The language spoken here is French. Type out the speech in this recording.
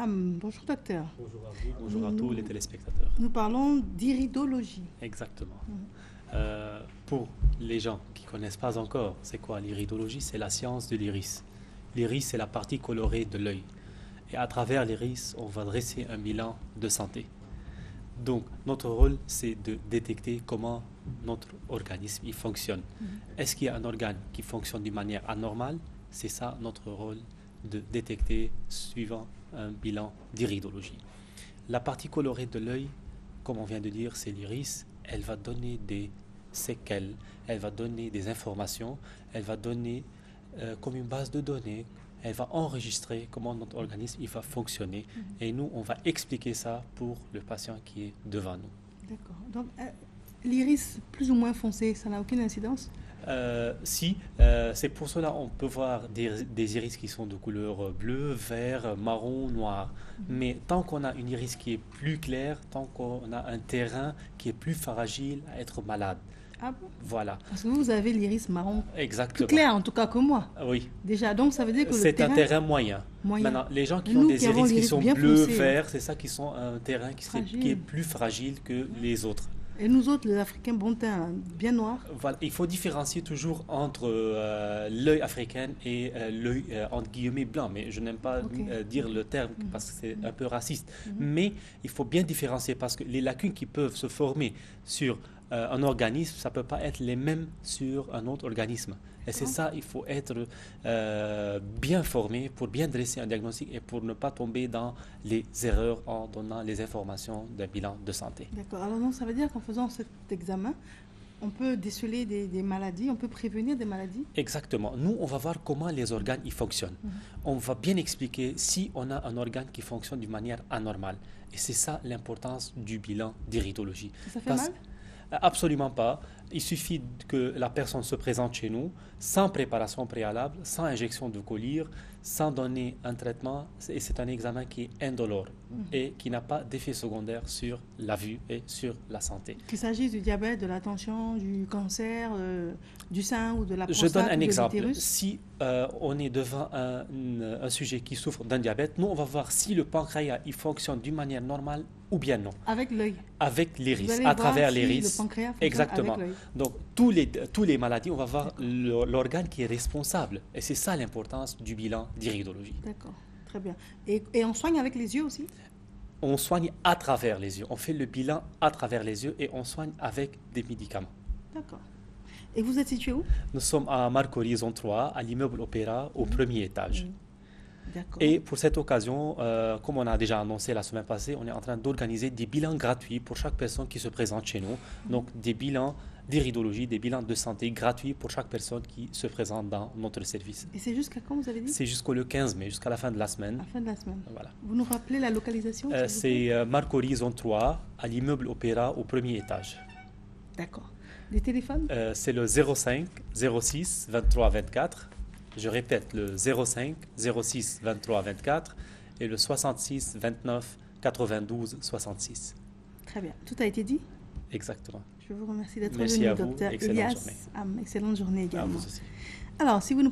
Bonjour docteur. Bonjour à vous, bonjour à tous les téléspectateurs. Nous parlons d'iridologie. Exactement. Pour les gens qui ne connaissent pas encore, c'est quoi l'iridologie? C'est la science de l'iris. L'iris, c'est la partie colorée de l'œil. Et à travers l'iris, on va dresser un bilan de santé. Donc, notre rôle, c'est de détecter comment notre organisme il fonctionne. Est-ce qu'il y a un organe qui fonctionne d'une manière anormale? C'est ça notre rôle, de détecter suivant un bilan d'iridologie. La partie colorée de l'œil, comme on vient de dire, c'est l'iris. Elle va donner des séquelles, elle va donner des informations, elle va donner comme une base de données, elle va enregistrer comment notre organisme il va fonctionner. Et nous, on va expliquer ça pour le patient qui est devant nous. D'accord. Donc, l'iris plus ou moins foncé, ça n'a aucune incidence? C'est pour cela qu'on peut voir des iris qui sont de couleur bleu, vert, marron, noir. Mais tant qu'on a une iris qui est plus claire, tant qu'on a un terrain qui est plus fragile à être malade. Ah bon? Voilà. Parce que vous avez l'iris marron Exactement. plus clair en tout cas que moi. Oui. Déjà, donc ça veut dire que c'est un terrain moyen. Maintenant, les gens qui ont des iris qui sont bleus, verts, c'est ça qui sont un terrain qui est plus fragile que les autres. Et nous autres, les Africains, bon teint, bien noir. Voilà, il faut différencier toujours entre l'œil africain et l'œil entre guillemets blanc. Mais je n'aime pas dire le terme parce que c'est un peu raciste. Mais il faut bien différencier parce que les lacunes qui peuvent se former sur un organisme, ça ne peut pas être les mêmes sur un autre organisme. Et c'est ça, il faut être bien formé pour bien dresser un diagnostic et pour ne pas tomber dans les erreurs en donnant les informations d'un bilan de santé. D'accord. Alors donc, ça veut dire qu'en faisant cet examen, on peut déceler des maladies, on peut prévenir des maladies? Exactement. Nous, on va voir comment les organes y fonctionnent. On va bien expliquer si on a un organe qui fonctionne d'une manière anormale. Et c'est ça l'importance du bilan d'iridologie. Ça fait mal? Absolument pas. Il suffit que la personne se présente chez nous sans préparation préalable, sans injection de collyre, sans donner un traitement. Et c'est un examen qui est indolore et qui n'a pas d'effet secondaire sur la vue et sur la santé. Qu'il s'agisse du diabète, de la tension, du cancer, du sein ou de la prostate. Je donne un exemple. L'utérus. Si on est devant un sujet qui souffre d'un diabète, nous on va voir si le pancréas il fonctionne d'une manière normale ou bien non. Avec l'œil. Avec l'iris, à travers l'iris. Le pancréas fonctionne Exactement. avec l'œil. Donc tous les maladies, on va voir l'organe qui est responsable. Et c'est ça l'importance du bilan d'iridologie. D'accord, très bien. Et on soigne avec les yeux aussi? On soigne à travers les yeux. On fait le bilan à travers les yeux et on soigne avec des médicaments. D'accord. Et vous êtes situé où? Nous sommes à Marc Horizon 3, à l'immeuble Opéra, au premier étage. D'accord. Et pour cette occasion, comme on a déjà annoncé la semaine passée, on est en train d'organiser des bilans gratuits pour chaque personne qui se présente chez nous. Donc des bilans d'iridologie, des bilans de santé gratuits pour chaque personne qui se présente dans notre service. Et c'est jusqu'à quand vous avez dit? C'est jusqu'au 15 mai, jusqu'à la fin de la semaine. À la fin de la semaine. Voilà. Vous nous rappelez la localisation? C'est Marc Horizon 3, à l'immeuble Opéra, au premier étage. D'accord. Des téléphones? C'est le 05 06 23 24. Je répète, le 05 06 23 24 et le 66 29 92 66. Très bien. Tout a été dit? Vous Je vous remercie d'être Merci venu, à vous. docteur Excellente Elias. journée. Excellente journée À également. vous aussi. Alors, si vous nous